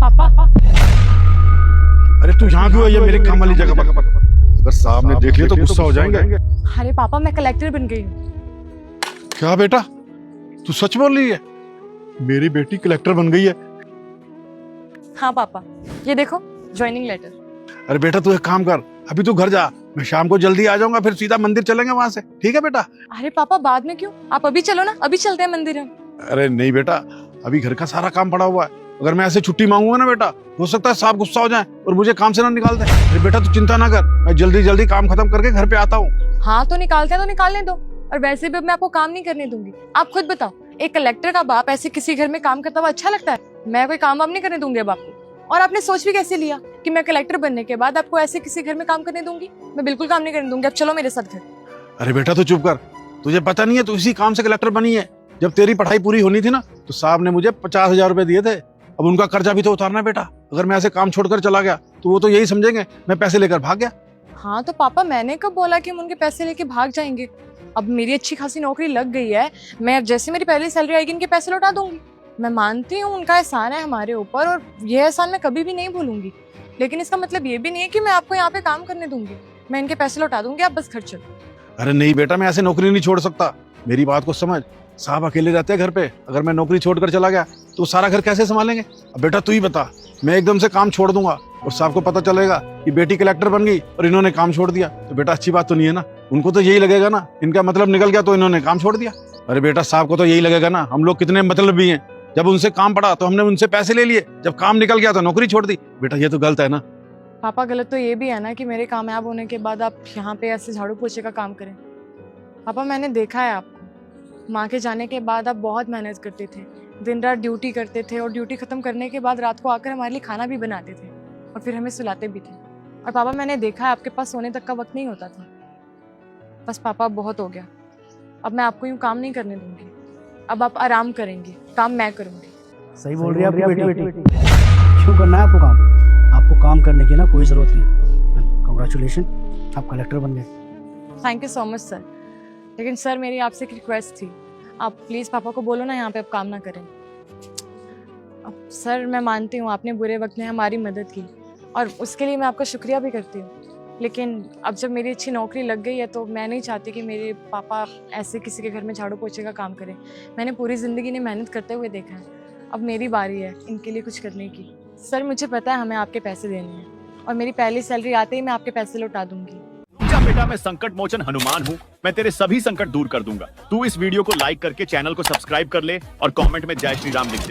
पापा अरे तू यहाँ क्यों आई है मेरे काम वाली जगह पर? अगर साहब ने देख लिया तो गुस्सा हो जाएंगे। अरे पापा मैं कलेक्टर बन गई हूँ। क्या बेटा, तू सच बोल रही है? मेरी बेटी कलेक्टर बन गई है? हाँ पापा, ये देखो ज्वाइनिंग लेटर। अरे बेटा तू एक काम कर, अभी तू घर जा, मैं शाम को जल्दी आ जाऊंगा, फिर सीधा मंदिर चलेंगे वहां से, ठीक है बेटा? अरे पापा बाद में क्यों, आप अभी चलो ना, अभी चलते हैं मंदिर हम। अरे नहीं बेटा, अभी घर का सारा काम पड़ा हुआ है। अगर मैं ऐसे छुट्टी मांगूंगा ना बेटा, हो सकता है साहब गुस्सा हो जाए और मुझे काम से ना निकाल दे। अरे बेटा तू चिंता ना कर, मैं जल्दी जल्दी काम खत्म करके घर पे आता हूँ। हाँ तो निकालते हैं तो निकालने दो, और वैसे भी अब मैं आपको काम नहीं करने दूंगी। आप खुद बताओ, एक कलेक्टर का बाप ऐसे किसी घर में काम करता हुआ अच्छा लगता है? मैं कोई काम वाम नहीं करने दूंगी अब आपको। और आपने सोच भी कैसे लिया कि मैं कलेक्टर बनने के बाद आपको ऐसे किसी घर में काम करने दूंगी? मैं बिल्कुल काम नहीं करने दूंगी, अब चलो मेरे साथ घर। अरे बेटा तू चुप कर, तुझे पता नहीं है तू इसी काम से कलेक्टर बनी है। जब तेरी पढ़ाई पूरी होनी थी ना, तो साहब ने मुझे 50,000 रुपए दिए थे। अब उनका कर्जा भी तो उतारना है बेटा। अगर मैं ऐसे काम छोड़कर चला गया तो वो तो यही समझेंगे मैं पैसे लेकर भाग गया। हाँ तो पापा मैंने कब बोला कि हम उनके पैसे लेके भाग जाएंगे? अब मेरी अच्छी खासी नौकरी लग गई है, मैं जैसे मेरी पहली सैलरी आएगी इनके पैसे लौटा दूंगी। मैं मानती हूँ उनका एहसान है हमारे ऊपर, और ये एहसान मैं कभी भी नहीं भूलूंगी, लेकिन इसका मतलब ये भी नहीं है कि मैं आपको यहाँ पे काम करने दूंगी। मैं इनके पैसे लौटा दूंगी, आप बस घर चलो। अरे नहीं बेटा, मैं ऐसे नौकरी नहीं छोड़ सकता, मेरी बात को समझ। साहब अकेले रहते हैं घर पे, अगर मैं नौकरी छोड़कर चला गया तो सारा घर कैसे संभालेंगे? अब बेटा तू ही बता, मैं एकदम से काम छोड़ दूंगा और साहब को पता चलेगा कि बेटी कलेक्टर बन गई और इन्होंने काम छोड़ दिया, तो बेटा अच्छी बात तो नहीं है ना। उनको तो यही लगेगा ना, इनका मतलब निकल गया तो इन्होंने काम छोड़ दिया। अरे बेटा साहब को तो यही लगेगा ना, हम लोग कितने मतलब भी हैं। जब उनसे काम पड़ा तो हमने उनसे पैसे ले लिए, जब काम निकल गया तो नौकरी छोड़ दी। बेटा ये तो गलत है ना। पापा गलत तो ये भी है ना कि मेरे कामयाब होने के बाद आप यहाँ पे ऐसे झाड़ू पोछे का काम करें। पापा मैंने देखा है आपको, माँ के जाने के बाद आप बहुत मेहनत करते थे, दिन रात ड्यूटी करते थे, और ड्यूटी खत्म करने के बाद रात को आकर हमारे लिए खाना भी बनाते थे और फिर हमें सुलाते भी थे। और पापा मैंने देखा है आपके पास सोने तक का वक्त नहीं होता था। बस पापा अब बहुत हो गया, अब मैं आपको यूँ काम नहीं करने दूंगी। अब आप आराम करेंगे, काम मैं करूंगी। सही बोल रही है आपकी बेटी। क्यों करना है आपको काम? आपको काम करने की ना कोई जरूरत नहीं। कांग्रेचुलेशन, आप कलेक्टर बन गए। Thank you so much sir. लेकिन सर मेरी आपसे एक रिक्वेस्ट थी, आप प्लीज़ पापा को बोलो ना यहाँ पे अब काम ना करें। अब सर मैं मानती हूँ आपने बुरे वक्त में हमारी मदद की, और उसके लिए मैं आपका शुक्रिया भी करती हूँ, लेकिन अब जब मेरी अच्छी नौकरी लग गई है तो मैं नहीं चाहती कि मेरे पापा ऐसे किसी के घर में झाड़ू पोछे का काम करें। मैंने पूरी ज़िंदगी ने मेहनत करते हुए देखा है, अब मेरी बारी है इनके लिए कुछ करने की। सर मुझे पता है हमें आपके पैसे देने हैं, और मेरी पहली सैलरी आते ही मैं आपके पैसे लौटा दूंगी। जा बेटा, मैं संकट मोचन हनुमान हूँ, मैं तेरे सभी संकट दूर कर दूंगा। तू इस वीडियो को लाइक करके चैनल को सब्सक्राइब कर ले और कमेंट में जय श्री राम लिख दे।